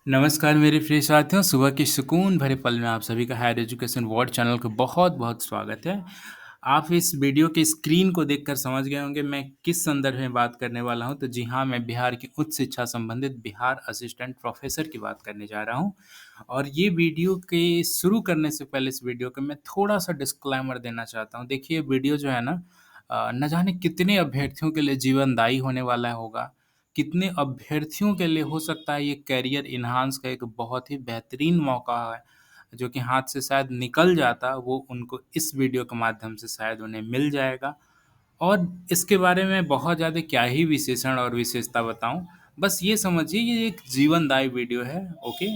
नमस्कार मेरे प्रिय साथियों, सुबह के सुकून भरे पल में आप सभी का हायर एजुकेशन वर्ल्ड चैनल को बहुत-बहुत स्वागत है। आप इस वीडियो के स्क्रीन को देखकर समझ गए होंगे मैं किस संदर्भ में बात करने वाला हूँ। तो जी हाँ, मैं बिहार की उच्च शिक्षा संबंधित बिहार असिस्टेंट प्रोफ़ेसर की बात करने जा रहा हूँ। और ये वीडियो के शुरू करने से पहले इस वीडियो को मैं थोड़ा-सा डिस्क्लेमर देना चाहता हूँ। देखिए वीडियो जो है ना न जाने कितने अभ्यर्थियों के लिए जीवनदायी होने वाला होगा। कितने अभ्यर्थियों के लिए हो सकता है ये करियर एनहांस का एक बहुत ही बेहतरीन मौका है, जो कि हाथ से शायद निकल जाता, वो उनको इस वीडियो के माध्यम से शायद उन्हें मिल जाएगा। और इसके बारे में बहुत ज़्यादा क्या ही विशेषण और विशेषता बताऊँ, बस ये समझिए ये एक जीवनदायी वीडियो है, ओके?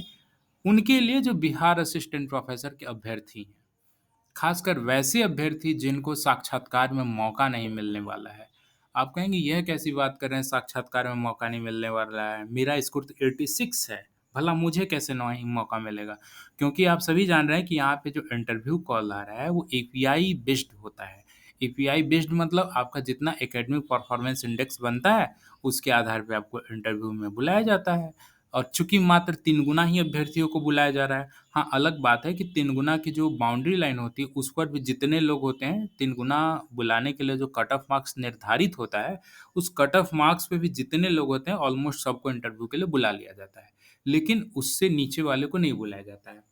उनके लिए जो बिहार असिस्टेंट प्रोफ़ेसर के अभ्यर्थी हैं। खासकर वैसे अभ्यर्थी जिनको साक्षात्कार में मौका नहीं मिलने वाला है। आप कहेंगे यह कैसी बात कर रहे हैं साक्षात्कार में मौका नहीं मिलने वाला है, मेरा स्कोर तो 86 है, भला मुझे कैसे नहीं मौका मिलेगा? क्योंकि आप सभी जान रहे हैं कि यहाँ पे जो इंटरव्यू कॉल आ रहा है वो एपीआई बेस्ड होता है। एपीआई बेस्ड मतलब आपका जितना एकेडमिक परफॉर्मेंस इंडेक्स बनता है, उसके आधार पे आपको इंटरव्यू में बुलाया जाता है। और चूँकि मात्र 3 गुना ही अभ्यर्थियों को बुलाया जा रहा है, हाँ, अलग बात है कि 3 गुना की जो बाउंड्री लाइन होती है, उस पर भी जितने लोग होते हैं, 3 गुना बुलाने के लिए जो कट ऑफ मार्क्स निर्धारित होता है, उस कट ऑफ मार्क्स पे भी जितने लोग होते हैं, ऑलमोस्ट सबको इंटरव्यू के लिए बुला लिया जाता है। लेकिन उससे नीचे वाले को नहीं बुलाया जाता है।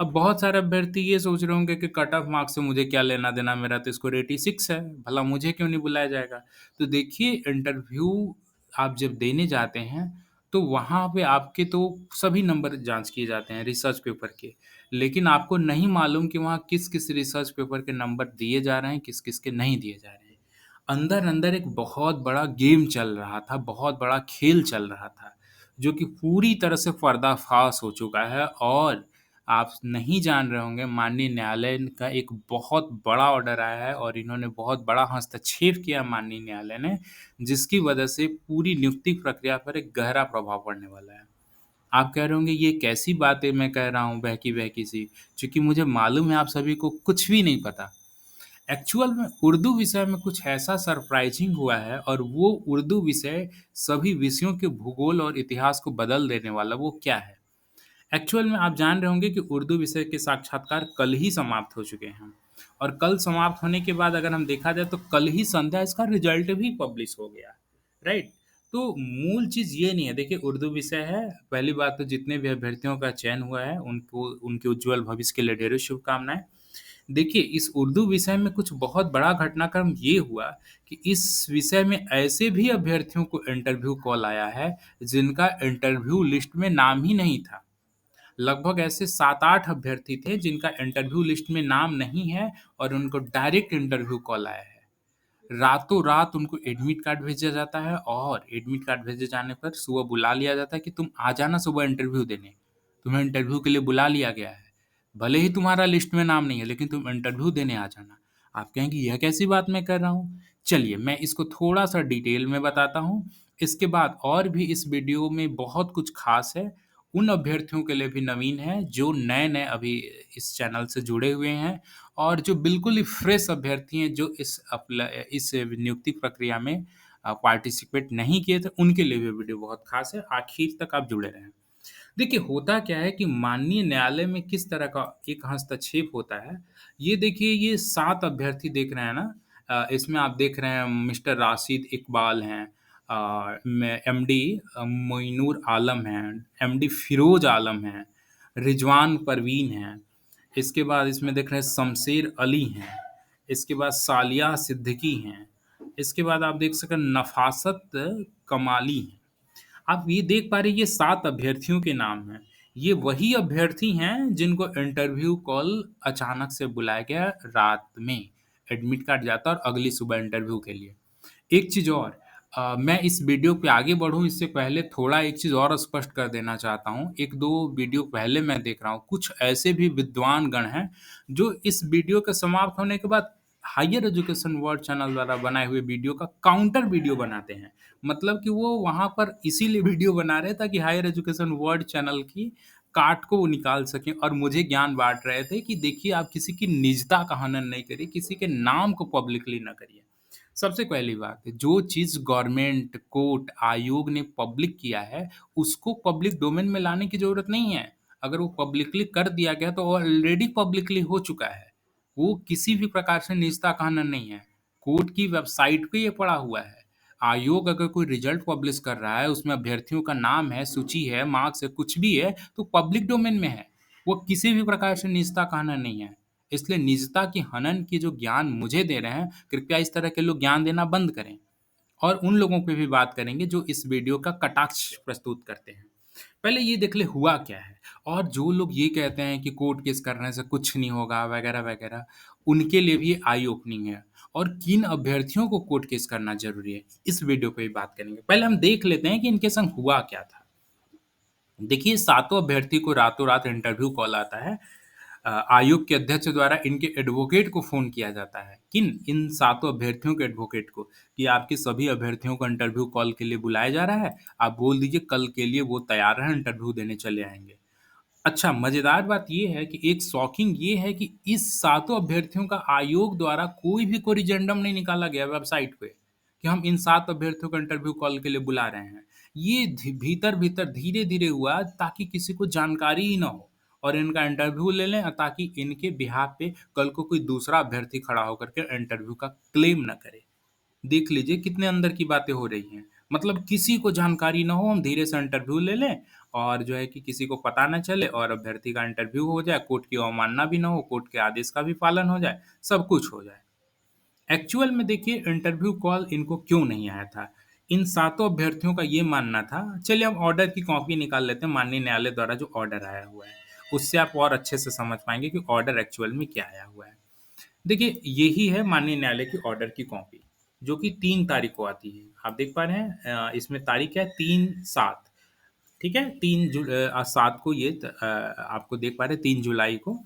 अब बहुत सारे अभ्यर्थी ये सोच रहे होंगे कि कट ऑफ मार्क्स से मुझे क्या लेना-देना, मेरा तो स्कोर 86 है, भला मुझे क्यों नहीं बुलाया जाएगा? तो देखिए इंटरव्यू आप जब देने जाते हैं, तो वहाँ पे आपके तो सभी नंबर जाँच किए जाते हैं रिसर्च पेपर के। लेकिन आपको नहीं मालूम कि वहाँ किस-किस रिसर्च पेपर के नंबर दिए जा रहे हैं, किस-किस के नहीं दिए जा रहे हैं। अंदर-अंदर एक बहुत बड़ा गेम चल रहा था, बहुत बड़ा खेल चल रहा था, जो कि पूरी तरह से पर्दाफ़ाश हो चुका है और आप नहीं जान रहे होंगे माननीय न्यायालय का एक बहुत बड़ा ऑर्डर आया है और इन्होंने बहुत बड़ा हस्तक्षेप किया माननीय न्यायालय ने, जिसकी वजह से पूरी नियुक्ति प्रक्रिया पर एक गहरा प्रभाव पड़ने वाला है। आप कह रहे होंगे ये कैसी बातें मैं कह रहा हूँ बहकी-बहकी सी, चूँकि मुझे मालूम है आप सभी को कुछ भी नहीं पता। एक्चुअल में उर्दू विषय में कुछ ऐसा सरप्राइज़िंग हुआ है और वो उर्दू विषय सभी विषयों के भूगोल और इतिहास को बदल देने वाला, वो क्या है? एक्चुअल में आप जान रहे होंगे कि उर्दू विषय के साक्षात्कार कल ही समाप्त हो चुके हैं और कल समाप्त होने के बाद अगर हम देखा जाए तो कल ही संध्या इसका रिजल्ट भी पब्लिश हो गया, राइट? तो मूल चीज़ ये नहीं है, देखिए उर्दू विषय है, पहली बात तो जितने भी अभ्यर्थियों का चयन हुआ है उनको उनके उज्ज्वल भविष्य के लिए ढेरों शुभकामनाएँ। देखिए, इस उर्दू विषय में कुछ बहुत बड़ा घटनाक्रम ये हुआ कि इस विषय में ऐसे भी अभ्यर्थियों को इंटरव्यू कॉल आया है, जिनका इंटरव्यू लिस्ट में नाम ही नहीं था। लगभग ऐसे 7-8 अभ्यर्थी थे जिनका इंटरव्यू लिस्ट में नाम नहीं है और उनको डायरेक्ट इंटरव्यू कॉल आया है। रातों-रात उनको एडमिट कार्ड भेजा जाता है और एडमिट कार्ड भेजे जाने पर सुबह बुला लिया जाता है कि तुम आ जाना सुबह इंटरव्यू देने। तुम्हें इंटरव्यू के लिए बुला लिया गया है। भले ही तुम्हारा लिस्ट में नाम नहीं है लेकिन तुम इंटरव्यू देने आ जाना। आप कहेंगे यह कैसी बात मैं कर रहा हूँ? चलिए मैं इसको थोड़ा-सा डिटेल में बताता हूँ। इसके बाद और भी इस वीडियो में बहुत कुछ ख़ास है। उन अभ्यर्थियों के लिए भी नवीन है जो नए-नए अभी इस चैनल से जुड़े हुए हैं और जो बिल्कुल ही फ्रेश अभ्यर्थी हैं जो इस नियुक्ति प्रक्रिया में पार्टिसिपेट नहीं किए थे, उनके लिए भी वीडियो बहुत ख़ास है। आखिर तक आप जुड़े रहें। देखिए, होता क्या है कि माननीय न्यायालय में किस तरह का एक हस्तक्षेप होता है, ये देखिए ये 7 अभ्यर्थी देख रहे हैं ना इसमें आप देख रहे हैं मिस्टर राशिद इकबाल हैं में एमडी मोइनुर आलम हैं, एमडी फिरोज़ आलम हैं, रिजवान परवीन हैं, इसके बाद इसमें देख रहे हैं शमशेर अली हैं, इसके बाद सालिया सिद्दीकी हैं, इसके बाद आप देख सकते हैं नफ़ासत कमाली हैं। आप ये देख पा रहे हैं ये 7 अभ्यर्थियों के नाम हैं। ये वही अभ्यर्थी हैं जिनको इंटरव्यू कॉल अचानक से बुलाया गया रात में। एडमिट कार्ड जाता है और अगली सुबह इंटरव्यू के लिए। एक चीज़ और मैं इस वीडियो पे आगे बढ़ूँ इससे पहले थोड़ा एक चीज़ और स्पष्ट कर देना चाहता हूँ। 1-2 वीडियो पहले मैं देख रहा हूँ, कुछ ऐसे भी विद्वान गण हैं, जो इस वीडियो के समाप्त होने के बाद हायर एजुकेशन वर्ल्ड चैनल द्वारा बनाए हुए वीडियो का काउंटर वीडियो बनाते हैं। मतलब कि वो वहाँ पर इसीलिए वीडियो बना रहे हैं ताकि हायर एजुकेशन वर्ल्ड चैनल की काट को वो निकाल सकें और मुझे ज्ञान बाँट रहे थे कि देखिए आप किसी की निजता का हनन नहीं करिए, किसी के नाम को पब्लिकली ना करिए। सबसे पहली बात, जो चीज़ गवर्नमेंट, कोर्ट, आयोग ने पब्लिक किया है, उसको पब्लिक डोमेन में लाने की ज़रूरत नहीं है। अगर वो पब्लिकली कर दिया गया तो ऑलरेडी पब्लिकली हो चुका है। वो किसी भी प्रकार से निजता का हनन नहीं है। कोर्ट की वेबसाइट पे ये पड़ा हुआ है। आयोग अगर कोई रिज़ल्ट पब्लिश कर रहा है, उसमें अभ्यर्थियों का नाम है, सूची है, मार्क्स है, कुछ भी है, तो पब्लिक डोमेन में है। वो किसी भी प्रकार से निजता का हनन नहीं है। इसलिए निजता की हनन की जो ज्ञान मुझे दे रहे हैं, कृपया इस तरह के लोग ज्ञान देना बंद करें। और उन लोगों पे भी बात करेंगे जो इस वीडियो का कटाक्ष प्रस्तुत करते हैं। पहले ये देख ले हुआ क्या है, और जो लोग ये कहते हैं कि कोर्ट केस करने से कुछ नहीं होगा वगैरह-वगैरह, उनके लिए भी आई ओपनिंग है। और किन अभ्यर्थियों को कोर्ट केस करना ज़रूरी है, इस वीडियो पे भी बात करेंगे। पहले हम देख लेते हैं कि इनके संग हुआ क्या था। देखिए, सातों अभ्यर्थी को रातों-रात इंटरव्यू कॉल आता है। आयोग के अध्यक्ष द्वारा इनके एडवोकेट को फ़ोन किया जाता है। किन? इन सातों अभ्यर्थियों के एडवोकेट को, कि आपके सभी अभ्यर्थियों को इंटरव्यू कॉल के लिए बुलाया जा रहा है। आप बोल दीजिए कल के लिए वो तैयार हैं, इंटरव्यू देने चले आएँगे। अच्छा, मज़ेदार बात ये है कि एक शॉकिंग ये है कि इस सातों अभ्यर्थियों का आयोग द्वारा कोई भी कोरिजेंडम नहीं निकाला गया वेबसाइट पे, कि हम इन 7 अभ्यर्थियों को इंटरव्यू कॉल के लिए बुला रहे हैं। ये भीतर-भीतर धीरे-धीरे हुआ ताकि किसी को जानकारी ही ना हो और इनका इंटरव्यू ले लें, ताकि इनके बिहाफ़ पे कल को कोई दूसरा अभ्यर्थी खड़ा होकर के इंटरव्यू का क्लेम ना करे। देख लीजिए कितने अंदर की बातें हो रही हैं। मतलब किसी को जानकारी ना हो, हम धीरे से इंटरव्यू ले लें और जो है कि किसी को पता ना चले और अभ्यर्थी का इंटरव्यू हो जाए, कोर्ट की अवमानना भी ना हो, कोर्ट के आदेश का भी पालन हो जाए, सब कुछ हो जाए। एक्चुअल में देखिए इंटरव्यू कॉल इनको क्यों नहीं आया था? इन सातों अभ्यर्थियों का ये मानना था, चलिए हम ऑर्डर की कॉपी निकाल लेते हैं, माननीय न्यायालय द्वारा जो ऑर्डर आया हुआ है। उससे आप और अच्छे से समझ पाएँगे कि ऑर्डर एक्चुअल में क्या आया हुआ है। देखिए, यही है माननीय न्यायालय की ऑर्डर की कॉपी, जो कि 3 तारीख को आती है। आप देख पा रहे हैं इसमें तारीख है 3/7, ठीक है? 7 को आपको देख पा रहे हैं 3 जुलाई को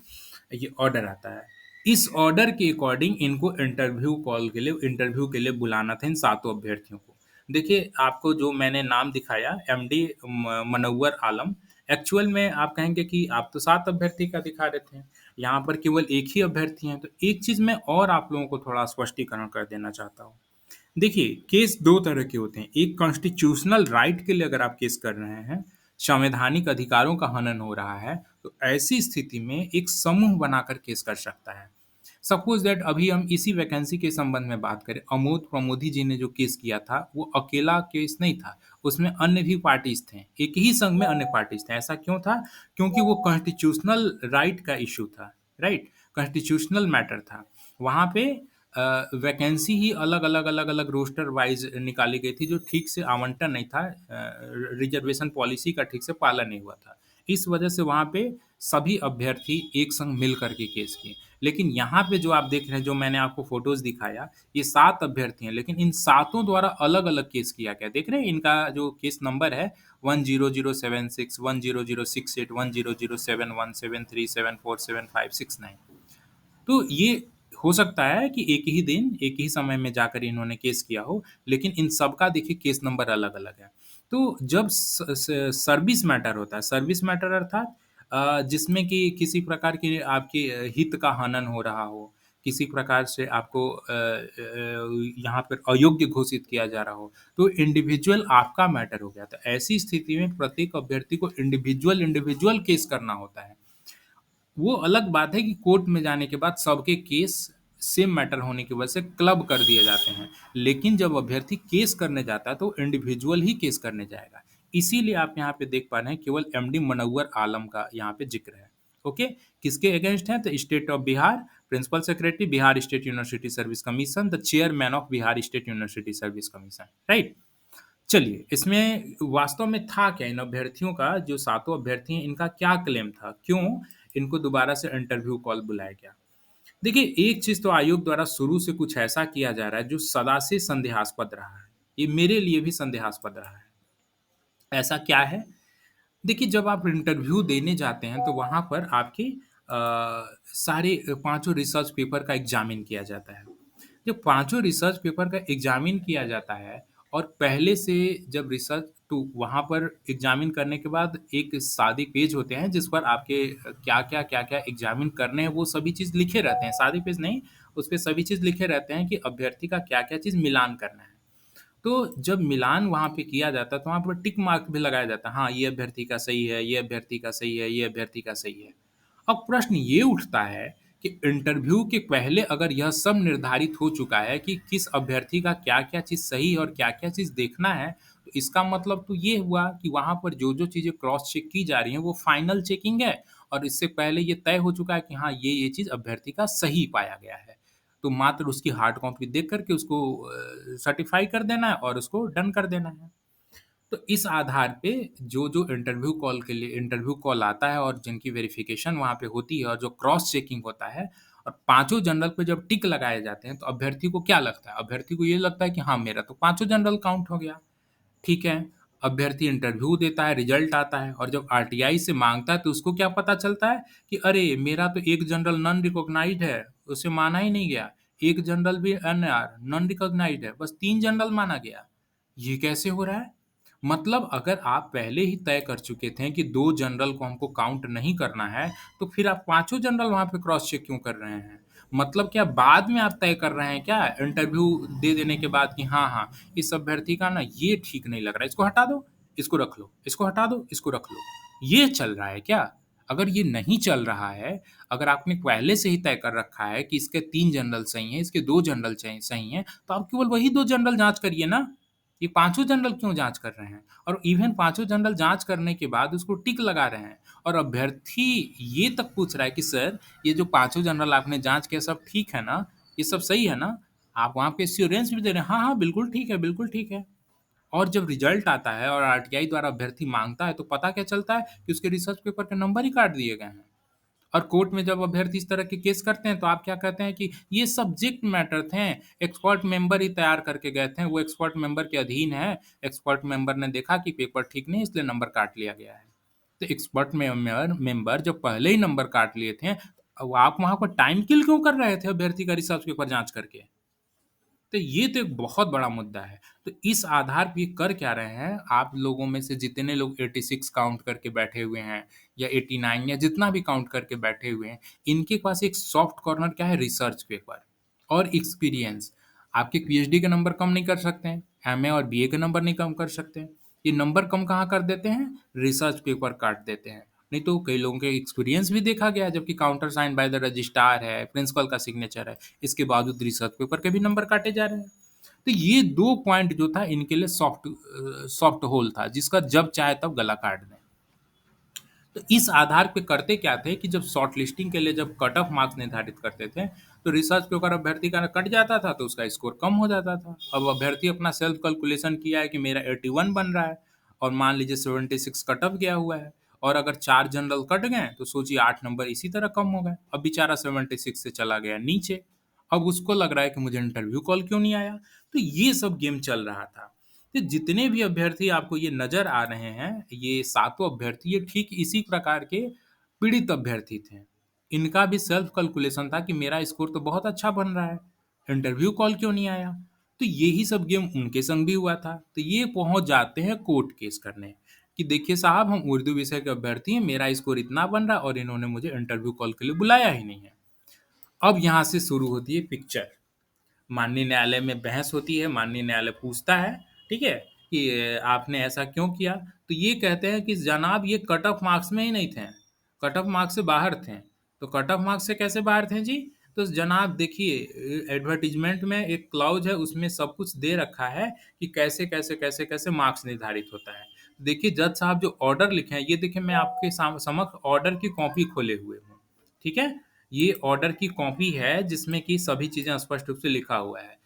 ये ऑर्डर आता है। इस ऑर्डर के अकॉर्डिंग इनको इंटरव्यू के लिए बुलाना था इन सातों अभ्यर्थियों को। देखिए, आपको जो मैंने नाम दिखाया एमडी मनव्वर आलम, एक्चुअल में आप कहेंगे कि आप तो 7 अभ्यर्थी का दिखा रहे थे। यहाँ पर केवल 1 ही अभ्यर्थी हैं। तो एक चीज़ मैं और आप लोगों को थोड़ा स्पष्टीकरण कर देना चाहता हूँ। देखिए, केस 2 तरह के होते हैं। एक कॉन्स्टिट्यूशनल राइट के लिए अगर आप केस कर रहे हैं, संवैधानिक अधिकारों का हनन हो रहा है, तो ऐसी स्थिति में एक समूह बनाकर केस कर सकता है। सपोज़ दैट अभी हम इसी वैकेंसी के संबंध में बात करें, अमोद प्रमोदी जी ने जो केस किया था, वो अकेला केस नहीं था, उसमें अन्य भी पार्टीज़ थे। एक ही संघ में अन्य पार्टीज़ थे। ऐसा क्यों था? क्योंकि वो कॉन्स्टिट्यूशनल राइट का इश्यू था, राइट? कॉन्स्टिट्यूशनल मैटर था। वहाँ पे वैकेंसी ही अलग-अलग रोस्टर वाइज़ निकाली गई थी, जो ठीक से आवंटन नहीं था, रिज़र्वेशन पॉलिसी का ठीक से पालन नहीं हुआ था। इस वजह से वहाँ पे सभी अभ्यर्थी एक संग मिल कर के केस किए। लेकिन यहाँ पे जो आप देख रहे हैं, जो मैंने आपको फ़ोटोज़ दिखाया, ये 7 अभ्यर्थी हैं, लेकिन इन सातों द्वारा अलग-अलग केस किया गया। देख रहे हैं इनका जो केस नंबर है 10076, 10068, 1007173747569। तो ये हो सकता है कि एक ही दिन, एक ही समय में जाकर इन्होंने केस किया हो, लेकिन इन सबका देखिए केस नंबर अलग-अलग है। तो जब स स सर्विस मैटर होता है, सर्विस मैटर अर्थात जिसमें कि किसी प्रकार के आपके हित का हनन हो रहा हो, किसी प्रकार से आपको यहाँ पर अयोग्य घोषित किया जा रहा हो, तो इंडिविजुअल आपका मैटर हो गया। तो ऐसी स्थिति में प्रत्येक अभ्यर्थी को इंडिविजुअल केस करना होता है। वो अलग बात है कि कोर्ट में जाने के बाद सबके केस सेम मैटर होने की वजह से क्लब कर दिए जाते हैं। लेकिन जब अभ्यर्थी केस करने जाता है तो इंडिविजुअल ही केस करने जाएगा। इसीलिए आप यहाँ पे देख पा रहे हैं केवल एमडी मनव्वर आलम का यहाँ पे ज़िक्र है। ओके? किसके अगेंस्ट है? तो state of Bihar, principal secretary Bihar state university service commission, the chairman of Bihar state university service commission, right? चलिए, इसमें वास्तव में था क्या इन अभ्यर्थियों का, जो सातों अभ्यर्थी हैं, इनका क्या क्लेम था? क्यों इनको दोबारा से इंटरव्यू कॉल बुलाया गया? देखिए, एक चीज़ तो आयोग द्वारा शुरू से कुछ ऐसा किया जा रहा है, जो सदा से संदेहास्पद रहा है। ये मेरे लिए भी संदेहास्पद रहा है। ऐसा क्या है? देखिए, जब आप इंटरव्यू देने जाते हैं, तो वहाँ पर आपके सारे पाँचों रिसर्च पेपर का एग्ज़ामिन किया जाता है। जब पाँचों रिसर्च पेपर का एग्ज़ामिन किया जाता है और पहले से जब रिसर्च तो वहाँ पर एग्ज़ामिन करने के बाद एक सादे पेज होते हैं जिस पर आपके क्या-क्या एग्ज़ामिन करने हैं वो सभी चीज़ लिखे रहते हैं। सादे पेज नहीं, उसपे सभी चीज़ लिखे रहते हैं कि अभ्यर्थी का क्या-क्या चीज़ मिलान करना है। तो जब मिलान वहाँ पे किया जाता है तो वहाँ पर टिक मार्क भी लगाया जाता है, हाँ, ये अभ्यर्थी का सही है, ये अभ्यर्थी का सही है, ये अभ्यर्थी का सही है। अब प्रश्न ये उठता है कि इंटरव्यू के पहले अगर यह सब निर्धारित हो चुका है कि किस अभ्यर्थी का क्या-क्या चीज़ सही है और क्या-क्या चीज़ देखना है, तो इसका मतलब तो ये हुआ कि वहाँ पर जो-जो चीज़ें क्रॉस चेक की जा रही हैं, वो फाइनल चेकिंग है और इससे पहले ये तय हो चुका है कि हाँ, ये चीज़ अभ्यर्थी का सही पाया गया है। तो मात्र उसकी हार्ड कॉपी देख कर के उसको सर्टिफ़ाई कर देना है और उसको डन कर देना है। तो इस आधार पे जो-जो इंटरव्यू कॉल के लिए इंटरव्यू कॉल आता है और जिनकी वेरिफ़िकेशन वहाँ पे होती है और जो क्रॉस चेकिंग होता है और पाँचों जनरल पे जब टिक लगाए जाते हैं, तो अभ्यर्थी को क्या लगता है? अभ्यर्थी को ये लगता है कि हाँ, मेरा तो पाँचों जनरल काउंट हो गया। ठीक है, अभ्यर्थी इंटरव्यू देता है, रिज़ल्ट आता है और जब आरटीआई से माँगता है तो उसको क्या पता चलता है कि अरे! मेरा तो एक जनरल नॉन रिकॉग्नाइज्ड है, उसे माना ही नहीं गया। एक जनरल भी एनआर नॉन रिकॉग्नाइज्ड है, बस 3 जनरल माना गया। ये कैसे हो रहा है? मतलब अगर आप पहले ही तय कर चुके थे कि 2 जनरल को हमको काउंट नहीं करना है, तो फिर आप पाँचों जनरल वहाँ पे क्रॉस चेक क्यों कर रहे हैं? मतलब क्या बाद में आप तय कर रहे हैं क्या इंटरव्यू दे देने के बाद कि हाँ, हाँ, इस अभ्यर्थी का ना ये ठीक नहीं लग रहा है, इसको हटा दो, इसको रख लो, इसको हटा दो, इसको रख लो। ये चल रहा है क्या? अगर ये नहीं चल रहा है, अगर आपने पहले से ही तय कर रखा है कि इसके 3 जनरल सही हैं, इसके 2 जनरल सही हैं, तो आप केवल वही 2 जनरल जाँच करिए ना। ये पाँचों जनरल क्यों जाँच कर रहे हैं? और इवन पाँचों जनरल जाँच करने के बाद उसको टिक लगा रहे हैं और अभ्यर्थी ये तक पूछ रहा है कि सर, ये जो पाँचों जनरल आपने जाँच किया सब ठीक है ना? ये सब सही है ना? आप वहाँ पे एश्योरेंस भी दे रहे हैं, हाँ, हाँ, बिल्कुल ठीक है, बिल्कुल ठीक है। और जब रिज़ल्ट आता है और आरटीआई द्वारा अभ्यर्थी माँगता है, तो पता क्या चलता है कि उसके रिसर्च पेपर के नंबर ही काट दिए गए हैं। और कोर्ट में जब अभ्यर्थी इस तरह के केस करते हैं, तो आप क्या कहते हैं कि ये सब्जेक्ट मैटर थे, एक्सपर्ट मेंबर ही तैयार करके गए थे, वो एक्सपर्ट मेंबर के अधीन है, एक्सपर्ट मेंबर ने देखा कि पेपर ठीक नहीं है इसलिए नंबर काट लिया गया है। तो एक्सपर्ट मेंबर जब पहले ही नंबर काट लिए थे, अब आप वहाँ पर टाइम किल क्यों कर रहे थे अभ्यर्थी का रिसर्च पेपर जाँच करके? तो ये तो एक बहुत बड़ा मुद्दा है। तो इस आधार पे ये कर क्या रहे हैं, आप लोगों में से जितने लोग 86 काउंट करके बैठे हुए हैं या 89 या जितना भी काउंट करके बैठे हुए हैं, इनके पास एक सॉफ्ट कॉर्नर क्या है रिसर्च पेपर और एक्सपीरियंस। आपके पीएचडी के नंबर कम नहीं कर सकते हैं, एमए और बीए के नंबर नहीं कम कर सकते हैं। ये नंबर कम कहाँ कर देते हैं? रिसर्च पेपर काट देते हैं। नहीं तो कई लोगों के एक्सपीरियंस भी देखा गया है जबकि counter sign by the registrar है, प्रिंसिपल का सिग्नेचर है, इसके बावजूद रिसर्च पेपर के भी नंबर काटे जा रहे हैं। तो ये 2 पॉइंट जो था इनके लिए सॉफ्ट होल था जिसका जब चाहे तब गला काट दें। तो इस आधार पे करते क्या थे कि जब शॉर्ट लिस्टिंग के लिए जब कट ऑफ मार्क्स निर्धारित करते थे, तो रिसर्च पेपर अभ्यर्थी का कट जाता था तो उसका स्कोर कम हो जाता था। अब अभ्यर्थी अपना सेल्फ कैलकुलेशन किया है कि मेरा 81 बन रहा है और मान लीजिए 76 कट ऑफ गया हुआ है और अगर 4 जनरल कट गए तो सोचिए 8 नंबर इसी तरह कम हो गए। अब बेचारा 76 से चला गया नीचे। अब उसको लग रहा है कि मुझे इंटरव्यू कॉल क्यों नहीं आया? तो ये सब गेम चल रहा था। तो जितने भी अभ्यर्थी आपको ये नज़र आ रहे हैं, ये सातों अभ्यर्थी ये ठीक इसी प्रकार के पीड़ित अभ्यर्थी थे। इनका भी सेल्फ कैलकुलेशन था कि मेरा स्कोर तो बहुत अच्छा बन रहा है, इंटरव्यू कॉल क्यों नहीं आया? तो यही सब गेम उनके संग भी हुआ था। तो ये पहुँच जाते हैं कोर्ट केस करने कि देखिए साहब हम उर्दू विषय के अभ्यर्थी हैं, मेरा स्कोर इतना बन रहा है और इन्होंने मुझे इंटरव्यू कॉल के लिए बुलाया ही नहीं है। अब यहाँ से शुरू होती है पिक्चर। माननीय न्यायालय में बहस होती है, माननीय न्यायालय पूछता है, ठीक है, कि आपने ऐसा क्यों किया? तो ये कहते हैं कि जनाब ये कट ऑफ मार्क्स में ही नहीं थे, कट ऑफ मार्क्स से बाहर थे। तो कट ऑफ मार्क्स से कैसे बाहर थे जी? तो जनाब देखिए एडवर्टाइज़मेंट में एक क्लॉज़ है उसमें सब कुछ दे रखा है कि कैसे मार्क्स निर्धारित होता है। देखिए जज साहब जो ऑर्डर लिखे हैं, ये देखिए मैं आपके समक्ष ऑर्डर की कॉपी खोले हुए हूँ, ठीक है? ये ऑर्डर की कॉपी है जिसमें कि सभी चीज़ें स्पष्ट रूप से लिखा हुआ है।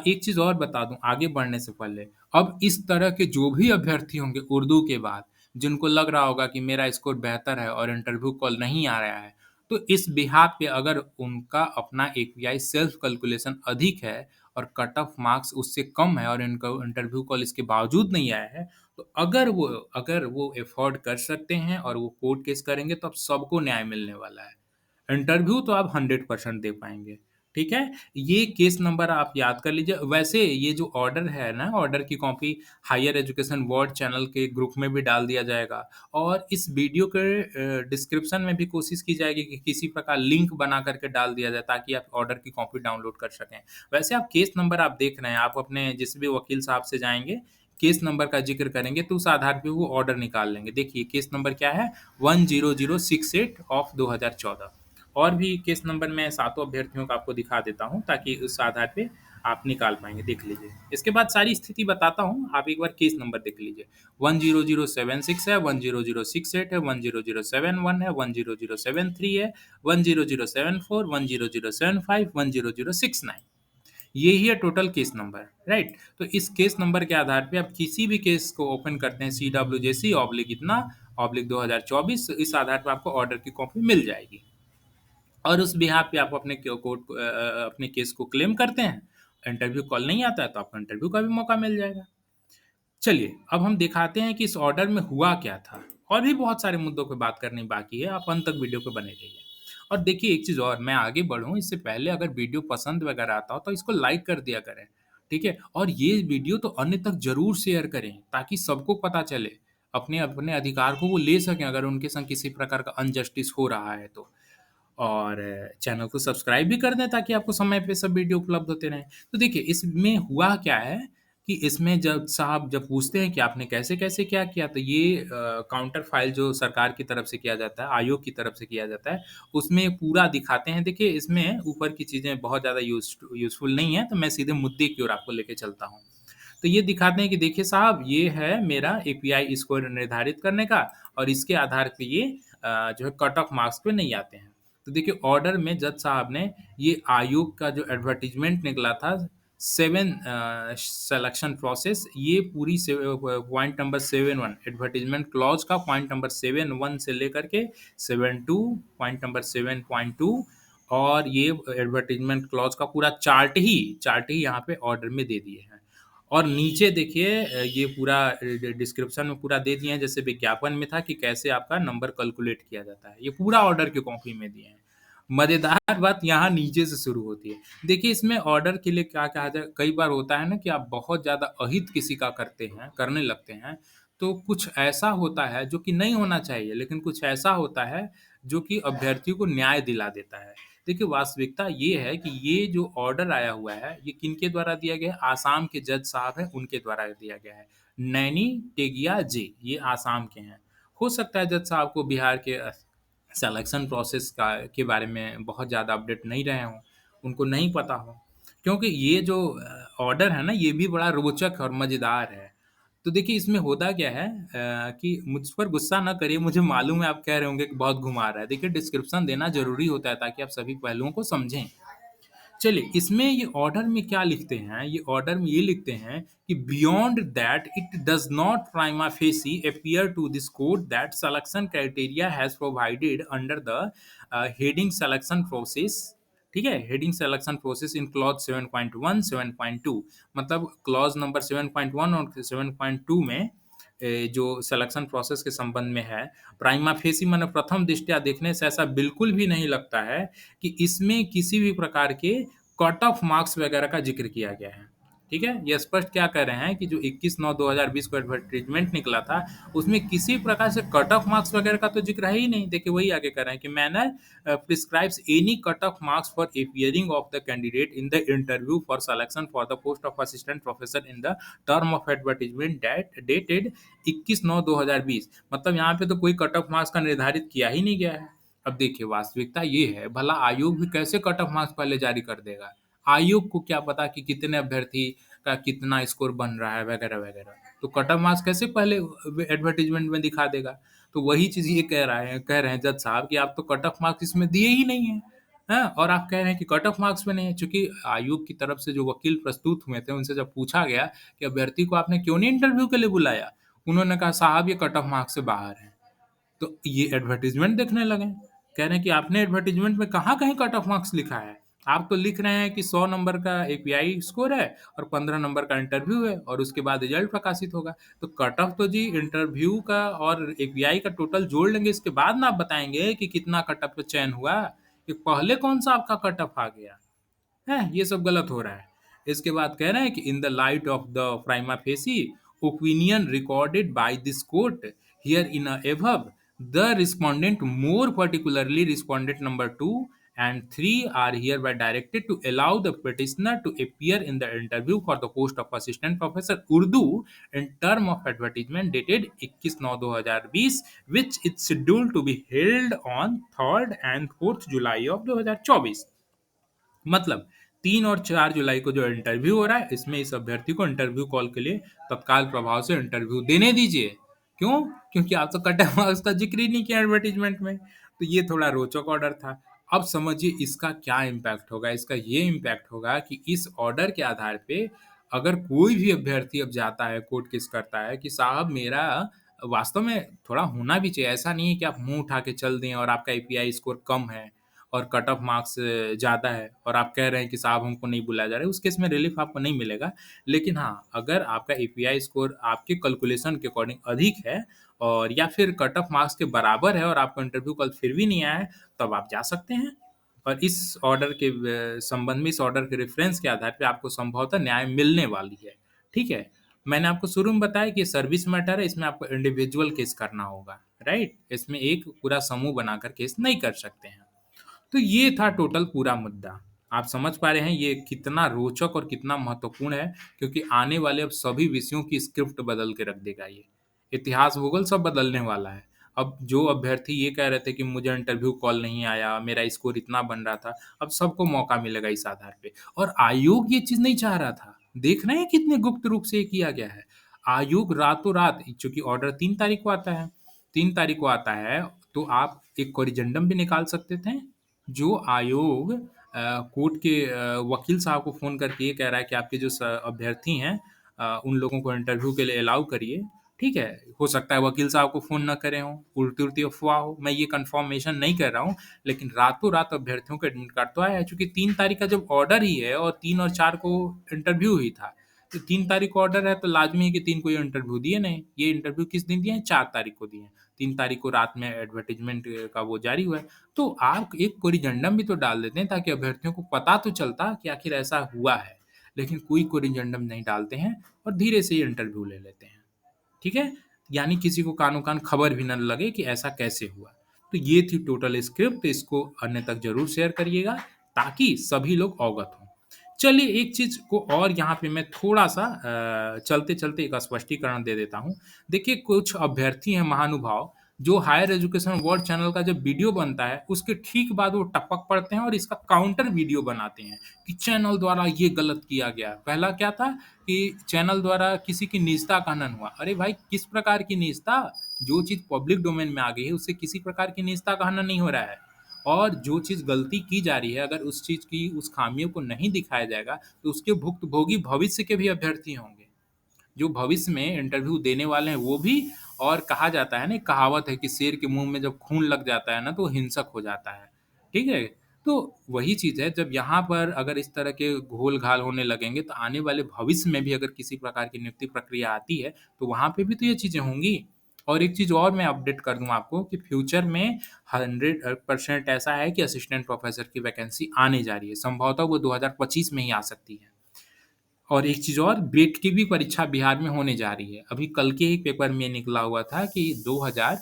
एक चीज़ और बता दूँ आगे बढ़ने से पहले, अब इस तरह के जो भी अभ्यर्थी होंगे उर्दू के बाद, जिनको लग रहा होगा कि मेरा स्कोर बेहतर है और इंटरव्यू कॉल नहीं आ रहा है, तो इस बिहाफ़ पे अगर उनका अपना एपीआई सेल्फ कैलकुलेशन अधिक है और कट ऑफ मार्क्स उससे कम है और इनका इंटरव्यू कॉल इसके बावजूद नहीं आया है, तो अगर वो अफ़ोर्ड कर सकते हैं और वो कोर्ट केस करेंगे तो अब सबको न्याय मिलने वाला है। इंटरव्यू तो आप 100% दे पाएँगे। ठीक है? ये केस नंबर आप याद कर लीजिए। वैसे ये जो ऑर्डर है ना, ऑर्डर की copy higher education word channel के ग्रुप में भी डाल दिया जाएगा और इस वीडियो के डिस्क्रिप्शन में भी कोशिश की जाएगी कि किसी प्रकार लिंक बना करके डाल दिया जाए ताकि आप ऑर्डर की कॉपी डाउनलोड कर सकें। वैसे आप केस नंबर आप देख रहे हैं, आप अपने जिस भी वकील साहब से जाएँगे, केस नंबर का ज़िक्र करेंगे तो उस आधार पे वो ऑर्डर निकाल लेंगे। देखिए केस नंबर क्या है? 10068 ऑफ 2014। और भी केस नंबर मैं सातों अभ्यर्थियों का आपको दिखा देता हूँ ताकि उस आधार पे आप निकाल पाएंगे। देख लीजिए, इसके बाद सारी स्थिति बताता हूँ, आप एक बार केस नंबर देख लीजिए। 10076 है, 10068 है, 10071 है, 10073 है, 10074, 10075, 10069। ये ही है टोटल केस नंबर, राइट? तो इस केस नंबर के आधार पे आप किसी भी केस को ओपन करते हैं, CWJC ऑब्लिक इतना ऑब्लिक 2024, इस आधार पर आपको ऑर्डर की कॉपी मिल जाएगी और उस बिहाफ पे आप अपने अपने केस को क्लेम करते हैं। इंटरव्यू कॉल नहीं आता है तो आपको इंटरव्यू का भी मौका मिल जाएगा। चलिए, अब हम दिखाते हैं कि इस ऑर्डर में हुआ क्या था। और भी बहुत सारे मुद्दों पे बात करनी बाकी है, आप अंत तक वीडियो पे बने रहिए। और देखिए एक चीज़ और, मैं आगे बढ़ूँ इससे पहले अगर वीडियो पसंद वगैरह आता हो तो इसको लाइक कर दिया करें, ठीक है? और ये वीडियो तो अन्य तक ज़रूर शेयर करें ताकि सबको पता चले, अपने अपने अधिकार को वो ले सकें अगर उनके संग किसी प्रकार का अनजस्टिस हो रहा है तो। और चैनल को सब्सक्राइब भी कर दें ताकि आपको समय पे सब वीडियो उपलब्ध होते रहें। तो देखिए इसमें हुआ क्या है कि इसमें जब साहब जब पूछते हैं कि आपने कैसे-कैसे क्या किया, तो ये काउंटर फाइल जो सरकार की तरफ से किया जाता है, आयोग की तरफ से किया जाता है, उसमें पूरा दिखाते हैं। देखिए इसमें ऊपर की चीज़ें बहुत ज़्यादा यूज़फुल नहीं है, तो मैं सीधे मुद्दे की ओर आपको लेके चलता हूँ। तो ये दिखाते हैं कि देखिए साहब ये है मेरा एपीआई स्कोर निर्धारित करने का और इसके आधार पे ये जो है कट ऑफ मार्क्स पे नहीं आते हैं। तो देखिए ऑर्डर में जज साहब ने ये आयोग का जो एडवर्टाइजमेंट निकला था 7 सिलेक्शन प्रोसेस, ये पूरी पॉइंट नंबर 71 एडवर्टाइजमेंट क्लॉज का पॉइंट नंबर 71 से लेकर के 72 पॉइंट नंबर 7.2 और ये एडवर्टाइजमेंट क्लॉज का पूरा चार्ट ही यहाँ पे ऑर्डर में दे दिए हैं। और नीचे देखिए ये पूरा डिस्क्रिप्शन में पूरा दे दिए हैं, जैसे विज्ञापन में था कि कैसे आपका नंबर कैलकुलेट किया जाता है। ये पूरा ऑर्डर की कॉपी में दिए हैं। मज़ेदार बात यहाँ नीचे से शुरू होती है। देखिए इसमें ऑर्डर के लिए क्या कहा जाए, कई बार होता है ना कि आप बहुत ज़्यादा अहित किसी का करने लगते हैं, तो कुछ ऐसा होता है जो कि नहीं होना चाहिए, लेकिन कुछ ऐसा होता है जो कि अभ्यर्थी को न्याय दिला देता है। देखिए वास्तविकता ये है कि ये जो ऑर्डर आया हुआ है, ये किनके द्वारा दिया गया है? आसाम के जज साहब हैं, उनके द्वारा दिया गया है। नैनी टेगिया जे, ये आसाम के हैं। हो सकता है जज साहब को बिहार के सिलेक्शन प्रोसेस के बारे में बहुत ज़्यादा अपडेट नहीं रहे हों, उनको नहीं पता हो। क्योंकि ये जो ऑर्डर है ना, ये भी बड़ा रोचक और मज़ेदार है। तो देखिए इसमें होता क्या है कि मुझ पर गुस्सा ना करिए, मुझे मालूम है आप कह रहे होंगे कि बहुत घुमा रहा है। देखिए डिस्क्रिप्शन देना ज़रूरी होता है ताकि आप सभी पहलुओं को समझें। चलिए, इसमें ये ऑर्डर में क्या लिखते हैं, ये ऑर्डर में ये लिखते हैं कि beyond that it does not prima facie appear to this court that selection criteria has provided under the heading selection process, ठीक है? Heading selection process in clause 7.1, 7.2, मतलब क्लॉज नंबर 7.1 और 7.2 में जो सिलेक्शन प्रोसेस के संबंध में है, प्राइमा फेसी माने प्रथम दृष्टया देखने से ऐसा बिल्कुल भी नहीं लगता है कि इसमें किसी भी प्रकार के कट ऑफ मार्क्स वगैरह का ज़िक्र किया गया है। ठीक है? ये स्पष्ट क्या कह रहे हैं कि जो 21/9/2020 को एडवर्टाइजमेंट निकला था, उसमें किसी प्रकार से कट ऑफ मार्क्स वगैरह का तो ज़िक्र है ही नहीं। देखिए वही आगे कह रहे हैं कि manner prescribes any cut off marks for appearing of the candidate in the interview for selection for the post of assistant professor in the term of advertisement dated 21/9/2020। मतलब यहाँ पे तो कोई कट ऑफ मार्क्स का निर्धारित किया ही नहीं गया है। अब देखिए वास्तविकता ये है, भला आयोग भी कैसे कट ऑफ मार्क्स पहले जारी कर देगा? आयोग को क्या पता कि कितने अभ्यर्थी का कितना स्कोर बन रहा है वगैरह-वगैरह। तो कट ऑफ मार्क्स कैसे पहले एडवर्टाइजमेंट में दिखा देगा? तो वही चीज़ ये कह रहे हैं जज साहब कि आप तो कट ऑफ मार्क्स इसमें दिए ही नहीं हैं। हैं? और आप कह रहे हैं कि कट ऑफ मार्क्स में नहीं है, चूँकि आयोग की तरफ से जो वकील प्रस्तुत हुए थे, उनसे जब पूछा गया कि अभ्यर्थी को आपने क्यों नहीं इंटरव्यू के लिए बुलाया? उन्होंने कहा साहब ये कट ऑफ मार्क्स से बाहर है। तो ये एडवर्टाइजमेंट देखने लगे। कह रहे हैं कि आपने एडवर्टाइजमेंट में कहाँ कहीं कट ऑफ मार्क्स लिखा है? आप तो लिख रहे हैं कि 100 नंबर का एपीआई स्कोर है और 15 नंबर का इंटरव्यू है और उसके बाद रिजल्ट प्रकाशित होगा। तो कट ऑफ तो जी इंटरव्यू का और एपीआई का टोटल जोड़ लेंगे, इसके बाद ना आप बताएँगे कि कितना कट ऑफ पे चयन हुआ। ये पहले कौन-सा आपका कट ऑफ आ गया? है, ये सब गलत हो रहा है। इसके बाद कह रहे हैं कि in the light of the prima facie opinion recorded by this court here in above, the respondent, more particularly respondent number 2 and 3, are hereby directed to allow the petitioner to appear in the interview for the post of assistant professor Urdu in term of advertisement dated 21/9/2020, which is scheduled to be held on 3rd and 4th July of 2024। मतलब 3 और 4 जुलाई को जो interview हो रहा है, इसमें इस अभ्यर्थी को इंटरव्यू कॉल के लिए तत्काल प्रभाव से इंटरव्यू देने दीजिए। क्यों? क्योंकि आप तो कट ऑफ मार्क्स का जिक्र ही नहीं किया एडवर्टीजमेंट में। तो ये थोड़ा रोचक ऑर्डर था। अब समझिए इसका क्या इम्पैक्ट होगा। इसका ये इम्पैक्ट होगा कि इस ऑर्डर के आधार पे अगर कोई भी अभ्यर्थी अब जाता है, कोर्ट केस करता है कि साहब मेरा वास्तव में थोड़ा होना भी चाहिए। ऐसा नहीं है कि आप मुँह उठा के चल दें और आपका एपीआई स्कोर कम है और कट ऑफ मार्क्स ज़्यादा है और आप कह रहे हैं कि साहब हमको नहीं बुलाया जा रहा है, उस केस में रिलीफ आपको नहीं मिलेगा। लेकिन हाँ, अगर आपका एपीआई स्कोर आपके कैलकुलेशन के अकॉर्डिंग अधिक है और या फिर कट ऑफ मार्क्स के बराबर है और आपका इंटरव्यू कॉल फिर भी नहीं आया है, तब आप जा सकते हैं। और इस ऑर्डर के संबंध में इस ऑर्डर के रेफरेंस के आधार पे आपको संभवतः न्याय मिलने वाली है। ठीक है? मैंने आपको शुरू में बताया कि ये सर्विस मैटर है, इसमें आपको इंडिविजुअल केस करना होगा, राइट? इसमें एक पूरा समूह बनाकर केस नहीं कर सकते हैं। तो ये था टोटल पूरा मुद्दा। आप समझ पा रहे हैं ये कितना रोचक और कितना महत्वपूर्ण है, क्योंकि आने वाले अब सभी विषयों की स्क्रिप्ट बदल के रख देगा ये। इतिहास, भूगोल सब बदलने वाला है। अब जो अभ्यर्थी ये कह रहे थे कि मुझे इंटरव्यू कॉल नहीं आया, मेरा स्कोर इतना बन रहा था, अब सबको मौका मिलेगा इस आधार पे। और आयोग ये चीज़ नहीं चाह रहा था। देख रहे हैं कितने गुप्त रूप से ये किया गया है। आयोग रातों-रात, चूँकि ऑर्डर 3 तारीख को आता है, 3 तारीख को आता है, तो आप एक कोरिजेंडम भी निकाल सकते थे। जो आयोग कोर्ट के वकील साहब को फ़ोन करके ये कह रहा है कि आपके जो अभ्यर्थी हैं, उन लोगों को इंटरव्यू के लिए अलाउ करिए। ठीक है, हो सकता है वकील साहब को फ़ोन ना करे हों, उल्टी-उल्टी अफ़वाह हो, मैं ये कन्फर्मेशन नहीं कर रहा हूँ, लेकिन रातों-रात अभ्यर्थियों को एडमिट कार्ड तो आया है। चूँकि 3 तारीख का जब ऑर्डर ही है और 3 और 4 को इंटरव्यू ही था, तो 3 तारीख को ऑर्डर है तो लाज़मी है कि 3 को ये इंटरव्यू दिए नहीं। ये इंटरव्यू किस दिन दिए हैं? 4 तारीख को दिए हैं। 3 तारीख को रात में एडवर्टाइज़मेंट का वो जारी हुआ है। तो आप एक कोरिजेंडम भी तो डाल देते हैं ताकि अभ्यर्थियों को पता तो चलता कि आखिर ऐसा हुआ है। लेकिन कोई कोरिजेंडम नहीं डालते हैं और धीरे से ही इंटरव्यू ले लेते हैं। ठीक है? यानी किसी को कानो-कान खबर भी ना लगे कि ऐसा कैसे हुआ। तो ये थी टोटल स्क्रिप्ट, इसको अन्य तक ज़रूर शेयर करिएगा ताकि सभी लोग अवगत हों। चलिए एक चीज़ को और यहाँ पे मैं थोड़ा-सा चलते-चलते एक स्पष्टीकरण दे देता हूँ। देखिए कुछ अभ्यर्थी हैं महानुभाव, जो हायर एजुकेशन वर्ल्ड चैनल का जब वीडियो बनता है, उसके ठीक बाद वो टपक पड़ते हैं और इसका काउंटर वीडियो बनाते हैं कि चैनल द्वारा ये गलत किया गया। पहला क्या था कि चैनल द्वारा किसी की निजता का हनन हुआ। अरे भाई किस प्रकार की निजता? जो चीज़ पब्लिक डोमेन में आ गई है उससे किसी प्रकार की निजता का हनन नहीं हो रहा है। और जो चीज़ गलती की जा रही है अगर उस चीज़ की उस खामियों को नहीं दिखाया जाएगा तो उसके भुक्तभोगी भविष्य के भी अभ्यर्थी होंगे। जो भविष्य में इंटरव्यू देने वाले हैं वो भी। और कहा जाता है ना, एक कहावत है कि शेर के मुँह में जब खून लग जाता है ना तो वो हिंसक हो जाता है। ठीक है? तो वही चीज़ है, जब यहाँ पर अगर इस तरह के घोल-घाल होने लगेंगे तो आने वाले भविष्य में भी अगर किसी प्रकार की नियुक्ति प्रक्रिया आती है तो वहाँ पे भी तो ये चीज़ें होंगी। और एक चीज़ और मैं अपडेट कर दूँ आपको कि फ्यूचर में 100% ऐसा है कि असिस्टेंट प्रोफ़ेसर की वैकेंसी आने जा रही है। संभवतः वो 2025 में ही आ सकती है। और एक चीज़ और, गेट की भी परीक्षा बिहार में होने जा रही है। अभी कल के ही पेपर में निकला हुआ था कि 2000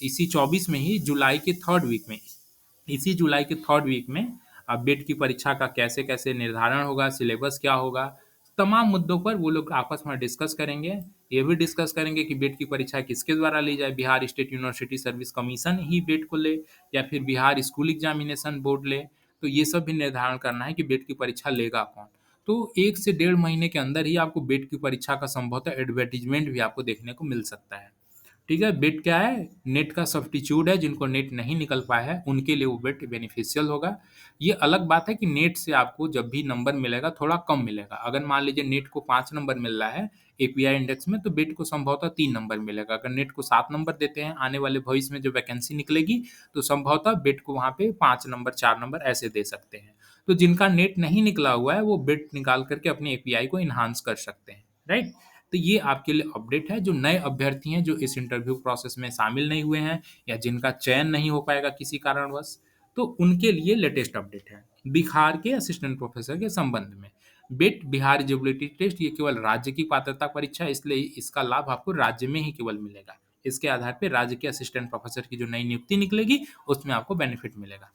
इसी 24 में ही जुलाई के 3rd वीक में, इसी जुलाई के 3rd वीक में बेट की परीक्षा का कैसे-कैसे निर्धारण होगा, सिलेबस क्या होगा, तमाम मुद्दों पर वो लोग आपस में डिस्कस करेंगे। ये भी डिस्कस करेंगे कि बेट की परीक्षा किसके द्वारा ली जाए, Bihar state university service commission ही बेट को ले या फिर बिहार स्कूल एग्ज़ामिनेशन बोर्ड ले। तो ये सब भी निर्धारण करना है कि बेट की परीक्षा लेगा कौन। तो 1 से डेढ़ महीने के अंदर ही आपको बेट की परीक्षा का संभवतः एडवर्टाइज़मेंट भी आपको देखने को मिल सकता है। ठीक है? बिट क्या है? नेट का सब्स्टिट्यूट है, जिनको नेट नहीं निकल पाया है, उनके लिए वो बिट बेनिफिशियल होगा। ये अलग बात है कि नेट से आपको जब भी नंबर मिलेगा, थोड़ा कम मिलेगा। अगर मान लीजिए नेट को 5 नंबर मिल रहा है एपीआई इंडेक्स में, तो बिट को संभवतः 3 नंबर मिलेगा। अगर नेट को 7 नंबर देते हैं, आने वाले भविष्य में जो वैकेंसी निकलेगी, तो संभवतः बिट को वहाँ पे 5 नंबर, 4 नंबर ऐसे दे सकते हैं। तो जिनका नेट नहीं निकला हुआ है, वो बिट निकाल कर के अपनी एपीआई को एनहांस कर सकते हैं, राइट? तो ये आपके लिए अपडेट है। जो नए अभ्यर्थी हैं, जो इस इंटरव्यू प्रोसेस में शामिल नहीं हुए हैं या जिनका चयन नहीं हो पाएगा किसी कारणवश, तो उनके लिए लेटेस्ट अपडेट है। बिहार के असिस्टेंट प्रोफेसर के संबंध में। बिट बिहार एलिजिबिलिटी टेस्ट ये केवल राज्य की पात्रता परीक्षा है, इसलिए इसका लाभ आपको राज्य में ही केवल मिलेगा। इसके आधार पे राज्य के असिस्टेंट प्रोफेसर की जो नई नियुक्ति निकलेगी, उसमें आपको बेनिफिट मिलेगा।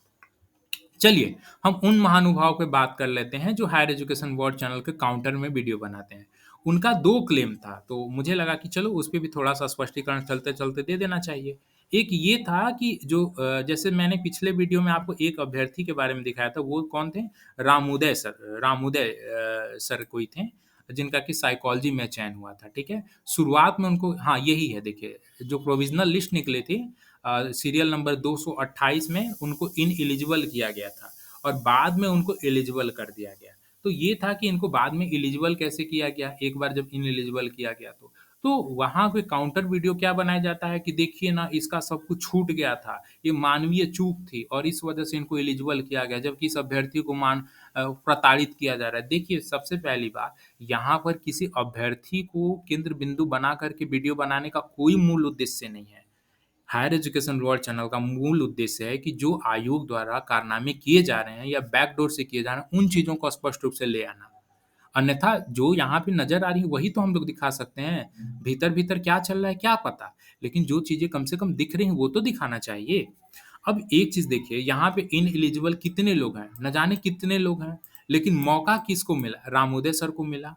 चलिए, हम उन महानुभाव पे बात कर लेते हैं जो हायर एजुकेशन बोर्ड चैनल के काउंटर में वीडियो बनाते हैं। उनका 2 क्लेम था, तो मुझे लगा कि चलो उस पे भी थोड़ा-सा स्पष्टीकरण चलते-चलते दे देना चाहिए। एक ये था कि जो जैसे मैंने पिछले वीडियो में आपको एक अभ्यर्थी के बारे में दिखाया था, वो कौन थे? रामोदय सर कोई थे, जिनका कि साइकोलॉजी में चयन हुआ था, ठीक है? शुरुआत में उनको हाँ, यही है देखिए, जो प्रोविज़नल लिस्ट निकली थी सीरियल नंबर 228 में उनको इनएलिजिबल किया गया था और बाद में उनको एलिजिबल कर दिया गया। तो ये था कि इनको बाद में एलिजिबल कैसे किया गया, एक बार जब इनएलिजिबल किया गया तो। तो वहाँ पे काउंटर वीडियो क्या बनाया जाता है कि देखिए ना, इसका सब कुछ छूट गया था, ये मानवीय चूक थी और इस वजह से इनको एलिजिबल किया गया, जबकि इस अभ्यर्थी को प्रताड़ित किया जा रहा है। देखिए, सबसे पहली बात, यहाँ पर किसी अभ्यर्थी को केंद्र बिंदु बना कर के वीडियो बनाने का कोई मूल उद्देश्य नहीं है। हायर एजुकेशन वर्ल्ड चैनल का मूल उद्देश्य है कि जो आयोग द्वारा कारनामे किए जा रहे हैं या बैकडोर से किए जा रहे हैं, उन चीज़ों को स्पष्ट रूप से ले आना। अन्यथा जो यहाँ पे नज़र आ रही है, वही तो हम लोग दिखा सकते हैं। भीतर-भीतर क्या चल रहा है, क्या पता? लेकिन जो चीज़ें कम से कम दिख रही हैं, वो तो दिखाना चाहिए। अब एक चीज़ देखिए, यहाँ पे इनएलिजिबल कितने लोग हैं, न जाने कितने लोग हैं, लेकिन मौका किसको मिला? रामोदय सर को मिला।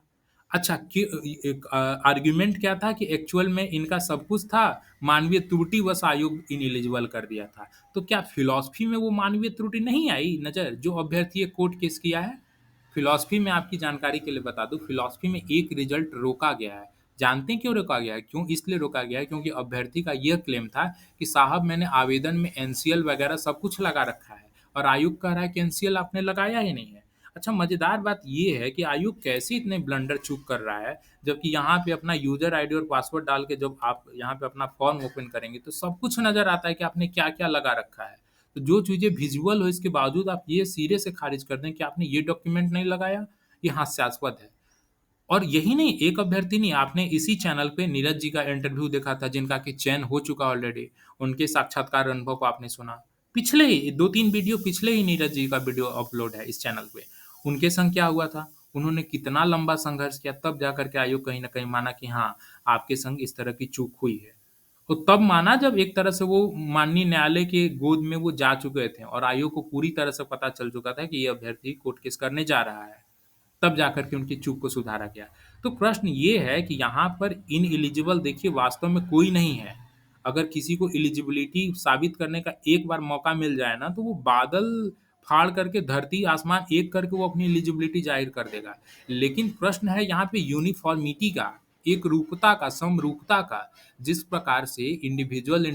अच्छा कि एक आर्गुमेंट क्या था कि एक्चुअल में इनका सब कुछ था, मानवीय त्रुटिवश आयोग इनएलिजिबल कर दिया था। तो क्या फिलॉसफी में वो मानवीय त्रुटि नहीं आई नज़र, जो अभ्यर्थी ये कोर्ट केस किया है? फिलॉसफी में आपकी जानकारी के लिए बता दूँ, फिलॉसफी में एक रिजल्ट रोका गया है। जानते हैं क्यों रोका गया है? क्यों इसलिए रोका गया है, क्योंकि अभ्यर्थी का यह क्लेम था कि साहब मैंने आवेदन में एनसीएल वगैरह सब कुछ लगा रखा है और आयोग कह रहा है कि एनसीएल आपने लगाया ही नहीं है। अच्छा, मज़ेदार बात ये है कि आयोग कैसे इतने ब्लंडर चूक कर रहा है, जबकि यहाँ पे अपना यूज़र आईडी और पासवर्ड डाल के जब आप यहाँ पे अपना फॉर्म ओपन करेंगे, तो सब कुछ नज़र आता है कि आपने क्या-क्या लगा रखा है। तो जो चीज़ें विज़ुअल हो, इसके बावजूद आप ये सिरे से खारिज कर दें कि आपने ये डॉक्यूमेंट नहीं लगाया, ये हास्यास्पद है। और यही नहीं, एक अभ्यर्थी नहीं, आपने इसी चैनल पे नीरज जी का इंटरव्यू देखा था, जिनका कि चयन हो चुका ऑलरेडी। उनके साक्षात्कार अनुभव को आपने सुना। पिछले ही 2-3 वीडियो पिछले ही नीरज जी का वीडियो अपलोड है इस चैनल पे। उनके संग क्या हुआ था? उन्होंने कितना लंबा संघर्ष किया, तब जाकर के आयोग कहीं न कहीं माना कि हाँ, आपके संग इस तरह की चूक हुई है। तो तब माना जब एक तरह से वो माननीय न्यायालय के गोद में वो जा चुके थे और आयोग को पूरी तरह से पता चल चुका था कि ये अभ्यर्थी कोर्ट केस करने जा रहा है। तब जाकर के उनकी चूक को सुधारा गया। तो प्रश्न ये है कि यहाँ पर इनएलिजिबल देखिए वास्तव में कोई नहीं है। अगर किसी को एलिजिबिलिटी साबित करने का एक बार मौका मिल जाए ना, तो वो बादल फाड़ करके धरती आसमान एक करके वो अपनी एलिजिबिलिटी ज़ाहिर कर देगा। लेकिन प्रश्न है यहाँ पे यूनिफ़ॉर्मिटी का, एकरूपता का, समरूपता का। जिस प्रकार से इंडिविजुअल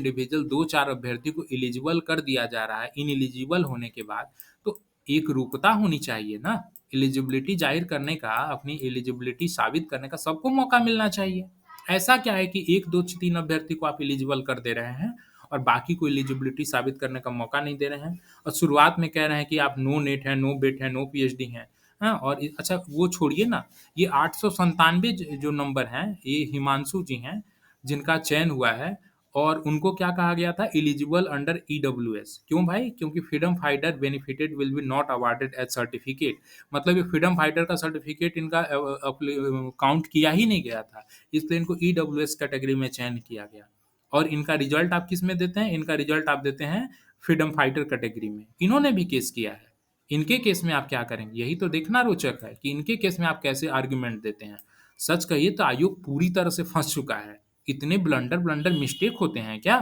2-4 अभ्यर्थी को एलिजिबल कर दिया जा रहा है इनएलिजिबल होने के बाद, तो एकरूपता होनी चाहिए ना। एलिजिबिलिटी ज़ाहिर करने का, अपनी एलिजिबिलिटी साबित करने का सबको मौका मिलना चाहिए। ऐसा क्या है कि 1, 2, 3 अभ्यर्थी को आप एलिजिबल कर दे रहे हैं और बाकी को एलिजिबिलिटी साबित करने का मौका नहीं दे रहे हैं और शुरुआत में कह रहे हैं कि आप नो नेट हैं, नो बेट हैं, नो पीएचडी हैं। हाँ, और अच्छा वो छोड़िए ना, ये 897 जो नंबर हैं, ये हिमांशु जी हैं, जिनका चयन हुआ है और उनको क्या कहा गया था? Eligible under EWS. क्यों भाई? क्योंकि freedom fighter benefited will be not awarded as certificate. मतलब ये फ्रीडम फाइटर का सर्टिफिकेट इनका काउंट किया ही नहीं गया था, इसलिए इनको ईडब्ल्यूएस कैटेगरी में चयन किया गया। और इनका रिजल्ट आप किस में देते हैं? इनका रिजल्ट आप देते हैं फ्रीडम फाइटर कैटेगरी में। इन्होंने भी केस किया है। इनके केस में आप क्या करेंगे? यही तो देखना रोचक है कि इनके केस में आप कैसे आर्गुमेंट देते हैं। सच कहिए तो आयोग पूरी तरह से फंस चुका है। इतने ब्लंडर मिस्टेक होते हैं क्या?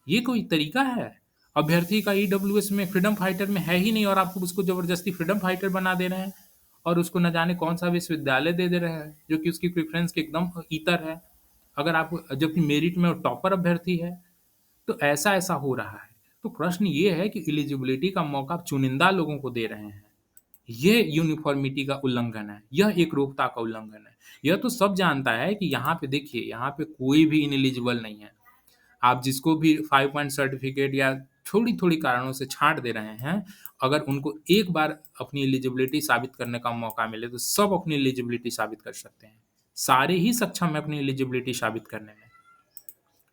ये कोई तरीका है? अभ्यर्थी का ईडब्ल्यूएस में फ्रीडम फाइटर में है ही नहीं और आप उसको ज़बरदस्ती फ्रीडम फाइटर बना दे रहे हैं और उसको न जाने कौन-सा विश्वविद्यालय दे दे रहे हैं, जो कि उसकी प्रेफ़रेंस के एकदम इतर है। अगर आप जबकि मेरिट में वो टॉपर अभ्यर्थी है, तो ऐसा-ऐसा हो रहा है। तो प्रश्न ये है कि एलिजिबिलिटी का मौका आप चुनिंदा लोगों को दे रहे हैं। ये यूनिफ़ॉर्मिटी का उल्लंघन है, यह एकरूपता का उल्लंघन है। यह तो सब जानता है कि यहाँ पे देखिए, यहाँ पे कोई भी इनएलिजिबल नहीं है। आप जिसको भी 5 पॉइंट सर्टिफ़िकेट या थोड़ी-थोड़ी कारणों से छाँट दे रहे हैं, अगर उनको एक बार अपनी एलिजिबिलिटी साबित करने का मौका मिले, तो सब अपनी एलिजिबिलिटी साबित कर सकते हैं। सारे ही सक्षम हैं अपनी एलिजिबिलिटी साबित करने में,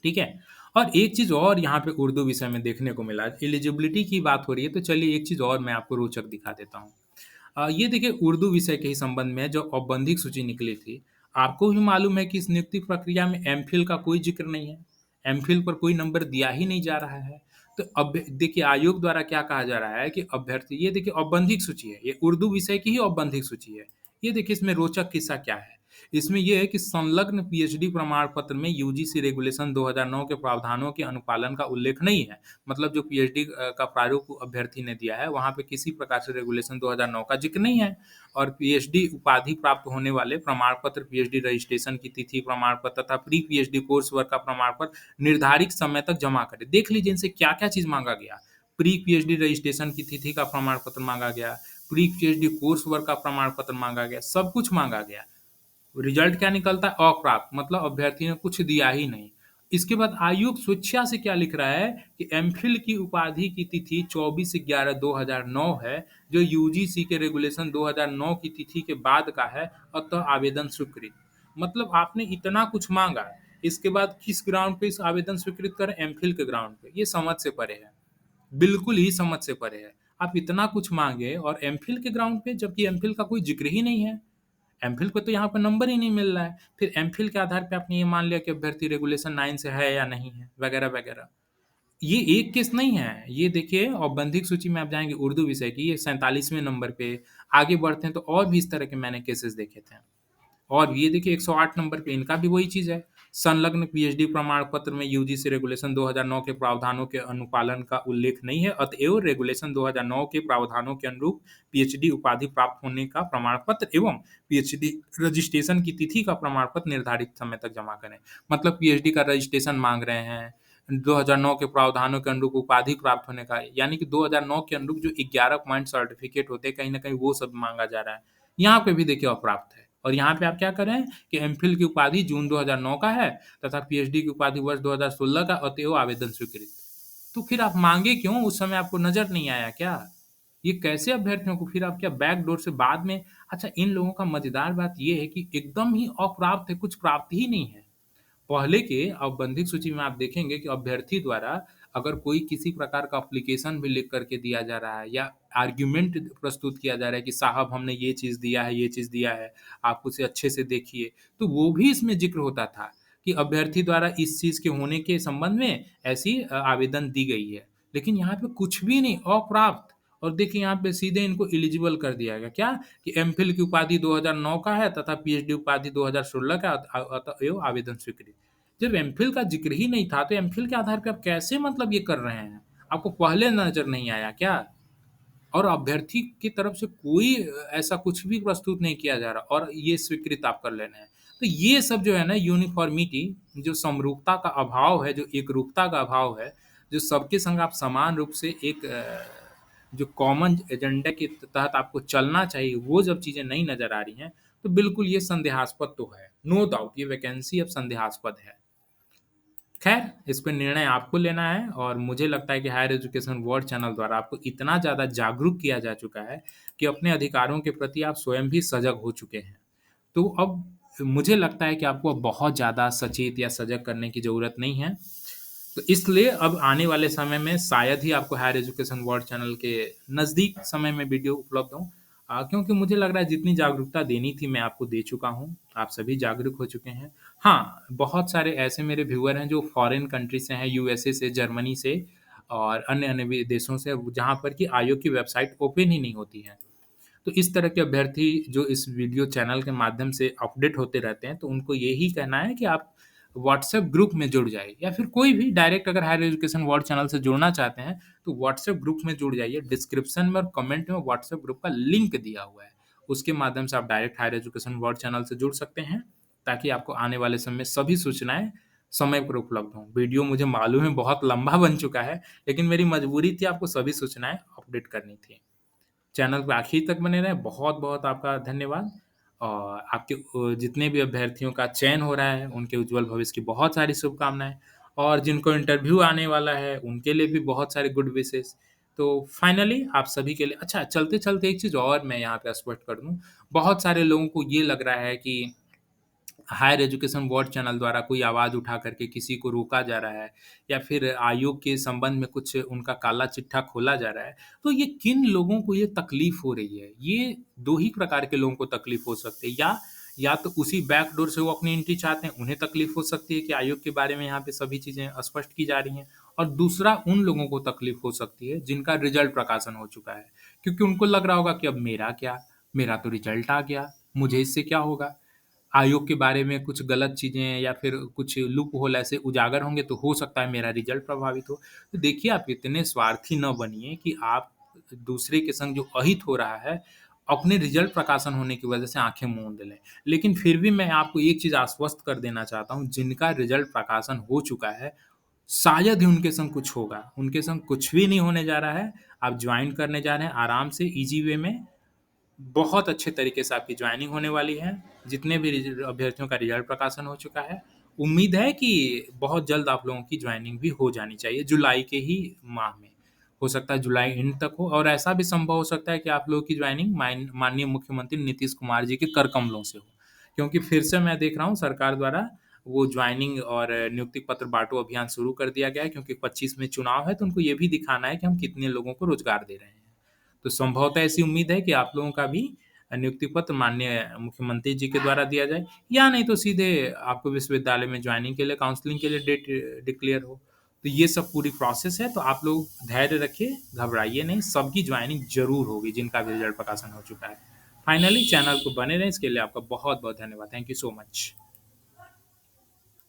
ठीक है? और एक चीज़ और यहाँ पे उर्दू विषय में देखने को मिला, एलिजिबिलिटी की बात हो रही है, तो चलिए एक चीज़ और मैं आपको रोचक दिखा देता हूँ। ये देखिए उर्दू विषय के ही संबंध में जो औपबंधिक सूची निकली थी, आपको भी मालूम है कि इस नियुक्ति प्रक्रिया में एमफिल का कोई ज़िक्र नहीं है। एमफिल पर कोई नंबर दिया ही नहीं जा रहा है। तो अब देखिए आयोग द्वारा क्या कहा जा रहा है कि अभ्यर्थी, ये देखिए औपबंधिक सूची है, ये उर्दू विषय की ही औपबंधिक सूची है। ये देखिए इसमें रोचक किस्सा क्या है, इसमें ये है कि संलग्न पीएचडी प्रमाण पत्र में यूजीसी रेगुलेशन 2009 के प्रावधानों के अनुपालन का उल्लेख नहीं है। मतलब जो पीएचडी का प्रारूप अभ्यर्थी ने दिया है, वहाँ पे किसी प्रकार से रेगुलेशन 2009 का ज़िक्र नहीं है। और पीएचडी उपाधि प्राप्त होने वाले प्रमाण पत्र, पीएचडी रजिस्ट्रेशन की तिथि प्रमाण पत्र तथा प्री पीएचडी कोर्स वर्क का प्रमाण पत्र निर्धारित समय तक जमा करें। देख लीजिए इनसे क्या-क्या चीज़ माँगा गया। प्री पीएचडी रजिस्ट्रेशन की तिथि का प्रमाण पत्र माँगा गया, प्री पीएचडी कोर्स वर्क का प्रमाण पत्र माँगा गया, सब कुछ माँगा गया। रिजल्ट क्या निकलता है? अप्राप्त, मतलब अभ्यर्थी ने कुछ दिया ही नहीं। इसके बाद आयोग स्वेच्छा से क्या लिख रहा है कि एमफिल की उपाधि की तिथि 24/11/2009 है, जो यूजीसी के रेगुलेशन 2009 की तिथि के बाद का है, अतः आवेदन स्वीकृत। मतलब आपने इतना कुछ माँगा, इसके बाद किस ग्राउंड पे इस आवेदन स्वीकृत करें? एमफिल के ग्राउंड पे। ये समझ से परे है, बिल्कुल ही समझ से परे है। आप इतना कुछ माँगे और एमफिल के ग्राउंड पे, जबकि एमफिल का कोई ज़िक्र ही नहीं है। एमफिल को तो यहाँ पर नंबर ही नहीं मिल रहा है। फिर एमफिल के आधार पे आपने ये मान लिया कि अभ्यर्थी रेगुलेशन 9 से है या नहीं है, वगैरह-वगैरह। ये एक केस नहीं है, ये देखिए औपबंधिक सूची में आप जाएँगे उर्दू विषय की, ये 47वें नंबर पे, आगे बढ़ते हैं तो और भी इस तरह के मैंने केसेस देखे थे। और ये देखिए 108 नंबर पे इनका भी वही चीज़ है। संलग्न पीएचडी प्रमाण पत्र में यूजीसी रेगुलेशन 2009 के प्रावधानों के अनुपालन का उल्लेख नहीं है, अतएव रेगुलेशन 2009 के प्रावधानों के अनुरूप पीएचडी उपाधि प्राप्त होने का प्रमाण पत्र एवं पीएचडी रजिस्ट्रेशन की तिथि का प्रमाण पत्र निर्धारित समय तक जमा करें। मतलब पीएचडी का रजिस्ट्रेशन माँग रहे हैं, 2009 के प्रावधानों के अनुरूप उपाधि प्राप्त होने का, यानी कि 2009 के अनुरूप जो 11 पॉइंट सर्टिफिकेट होते हैं, कहीं न कहीं वो सब माँगा जा रहा है। यहाँ पे भी देखिए अप्राप्त है। और यहाँ पे आप क्या कर रहे हैं कि एमफिल की उपाधि जून 2009 का है तथा पीएचडी की उपाधि वर्ष 2016 का, अतएव आवेदन स्वीकृत। तो फिर आप माँगे क्यों? उस समय आपको नज़र नहीं आया क्या? ये कैसे अभ्यर्थियों को फिर आप क्या बैकडोर से बाद में? अच्छा, इन लोगों का मज़ेदार बात ये है कि एकदम ही अप्राप्त है, कुछ प्राप्त ही नहीं है। पहले के औपबंधिक सूची में आप देखेंगे कि अभ्यर्थी द्वारा अगर कोई किसी प्रकार का एप्लीकेशन भी लिख करके दिया जा रहा है या आर्ग्यूमेंट प्रस्तुत किया जा रहा है कि साहब हमने ये चीज़ दिया है, ये चीज़ दिया है, आप उसे अच्छे से देखिए, तो वो भी इसमें ज़िक्र होता था कि अभ्यर्थी द्वारा इस चीज़ के होने के संबंध में ऐसी आवेदन दी गई है। लेकिन यहाँ पे कुछ भी नहीं, अप्राप्त। और देखिए यहाँ पे सीधे इनको एलिजिबल कर दिया गया, क्या? कि एमफिल की उपाधि 2009 का है तथा पीएचडी उपाधि 2016 का, अतएव आवेदन स्वीकृत। जब एमफिल का ज़िक्र ही नहीं था, तो एमफिल के आधार पे आप कैसे मतलब ये कर रहे हैं? आपको पहले नज़र नहीं आया क्या? और अभ्यर्थी की तरफ से कोई ऐसा कुछ भी प्रस्तुत नहीं किया जा रहा और ये स्वीकृत आप कर ले रहे हैं। तो ये सब जो है ना यूनिफ़ॉर्मिटी, जो समरूपता का अभाव है, जो एकरूपता का अभाव है, जो सबके संग आप समान रूप से एक जो कॉमन एजेंडा के तहत आपको चलना चाहिए, वो जब चीज़ें नहीं नज़र आ रही हैं, तो बिल्कुल ये संदेहास्पद तो है। नो डाउट ये वैकेंसी अब संदेहास्पद है। खैर, इस पे निर्णय आपको लेना है और मुझे लगता है कि हायर एजुकेशन वर्ल्ड चैनल द्वारा आपको इतना ज़्यादा जागरूक किया जा चुका है कि अपने अधिकारों के प्रति आप स्वयं भी सजग हो चुके हैं। तो अब मुझे लगता है कि आपको अब बहुत ज़्यादा सचेत या सजग करने की ज़रूरत नहीं है। तो इसलिए अब आने वाले समय में शायद ही आपको हायर एजुकेशन वर्ल्ड चैनल के नज़दीक समय में वीडियो उपलब्ध हों। क्योंकि मुझे लग रहा है जितनी जागरूकता देनी थी मैं आपको दे चुका हूँ, आप सभी जागरूक हो चुके हैं। हाँ, बहुत सारे ऐसे मेरे व्यूअर हैं जो फॉरेन कंट्री से हैं, यूएसए से, जर्मनी से और अन्य-अन्य भी देशों से, जहाँ पर कि आयोग की वेबसाइट ओपन ही नहीं होती है। तो इस तरह के अभ्यर्थी जो इस वीडियो चैनल के माध्यम से अपडेट होते रहते हैं, तो उनको यही कहना है कि आप व्हाट्सएप ग्रुप में जुड़ जाइए या फिर कोई भी डायरेक्ट अगर हायर एजुकेशन वर्ल्ड चैनल से जुड़ना चाहते हैं, तो व्हाट्सएप ग्रुप में जुड़ जाइए। डिस्क्रिप्शन में और कमेंट में व्हाट्सएप ग्रुप का लिंक दिया हुआ है। उसके माध्यम से आप direct hire education world channel से जुड़ सकते हैं, ताकि आपको आने वाले समय में सभी सूचनाएँ समय पर उपलब्ध हों। वीडियो मुझे मालूम है बहुत लंबा बन चुका है, लेकिन मेरी मजबूरी थी आपको सभी सूचनाएँ अपडेट करनी थी। चैनल पे आखिर तक बने रहें, बहुत-बहुत आपका धन्यवाद और आपके जितने भी अभ्यर्थियों का चयन हो रहा है, उनके उज्ज्वल भविष्य की बहुत सारी शुभकामनाएँ और जिनको इंटरव्यू आने वाला है, उनके लिए भी बहुत सारे गुड विशेस। तो फाइनली आप सभी के लिए अच्छा, चलते-चलते एक चीज़ और मैं यहाँ पे स्पष्ट कर दूँ, बहुत सारे लोगों को ये लग रहा है कि हायर एजुकेशन बोर्ड चैनल द्वारा कोई आवाज़ उठा करके किसी को रोका जा रहा है या फिर आयोग के संबंध में कुछ उनका काला चिट्ठा खोला जा रहा है, तो ये किन लोगों को ये तकलीफ़ हो रही है? ये 2 ही प्रकार के लोगों को तकलीफ़ हो सकती है, या तो उसी बैक डोर से वो अपनी एंट्री चाहते हैं, उन्हें तकलीफ़ हो सकती है कि आयोग के बारे में यहाँ पे सभी चीज़ें स्पष्ट की जा रही हैं, और दूसरा उन लोगों को तकलीफ़ हो सकती है जिनका रिज़ल्ट प्रकाशन हो चुका है। क्योंकि उनको लग रहा होगा कि अब मेरा क्या? मेरा तो रिज़ल्ट आ गया, मुझे इससे क्या होगा? आयोग के बारे में कुछ गलत चीज़ें या फिर कुछ लूप होल ऐसे उजागर होंगे तो हो सकता है मेरा रिज़ल्ट प्रभावित हो। तो देखिए, आप इतने स्वार्थी ना बनिए कि आप दूसरे के संग जो अहित हो रहा है, अपने रिज़ल्ट प्रकाशन होने की वजह से आँखें मूंद लें। लेकिन फिर भी मैं आपको एक चीज़ आश्वस्त कर देना चाहता हूँ, जिनका रिज़ल्ट प्रकाशन हो चुका है, शायद ही उनके संग कुछ होगा। उनके संग कुछ भी नहीं होने जा रहा है। आप जॉइन करने जा रहे हैं आराम से, ईज़ी वे में, बहुत अच्छे तरीके से आपकी जॉइनिंग होने वाली है। जितने भी अभ्यर्थियों का रिजल्ट प्रकाशन हो चुका है, उम्मीद है कि बहुत जल्द आप लोगों की जॉइनिंग भी हो जानी चाहिए, जुलाई के ही माह में। हो सकता है जुलाई एंड तक हो, और ऐसा भी संभव हो सकता है कि आप लोगों की जॉइनिंग माननीय मुख्यमंत्री नीतीश कुमार जी के कर कमलों से हो। क्योंकि फिर से मैं देख रहा हूँ सरकार द्वारा वो जॉइनिंग और नियुक्ति पत्र बाँटो अभियान शुरू कर दिया गया है, क्योंकि 25 में चुनाव है, तो उनको ये भी दिखाना है कि हम कितने लोगों को रोज़गार दे रहे हैं। तो संभवतः ऐसी उम्मीद है कि आप लोगों का भी नियुक्ति पत्र माननीय मुख्यमंत्री जी के द्वारा दिया जाए, या नहीं तो सीधे आपको विश्वविद्यालय में जॉइनिंग के लिए, काउंसलिंग के लिए डेट डिक्लेयर हो। तो ये सब पूरी प्रोसेस है, तो आप लोग धैर्य रखिए, घबराइए नहीं, सबकी जॉइनिंग ज़रूर होगी जिनका भी रिजल्ट प्रकाशन हो चुका है। फाइनली चैनल को बने रहें, इसके लिए आपका बहुत-बहुत धन्यवाद। Thank you so much.